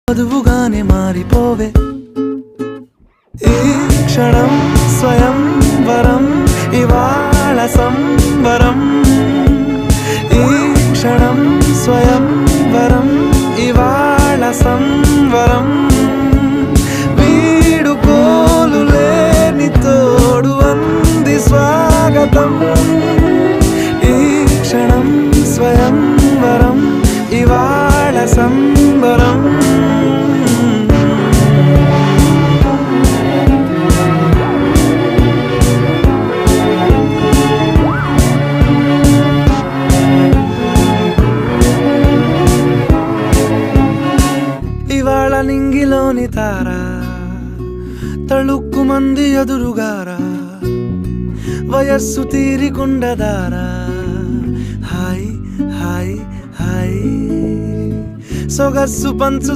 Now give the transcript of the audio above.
వధువుగానే మారిపోవే ఈ క్షణం స్వయంవరం ఇవాళ సంబరం ఈ క్షణం స్వయంవరం ఇవాళ సంవరం వీడుకోలు లేని తోడు అంది స్వాగతం ఈ క్షణం స్వయంవరం ఇవాళ సంబరం ఇవాళ నింగిలోని తారా తళుక్కు మంది ఎదురుగారా వయస్సు తీరికుండదారా హాయ్ హాయ్ హాయ్ సొగస్సు పంచు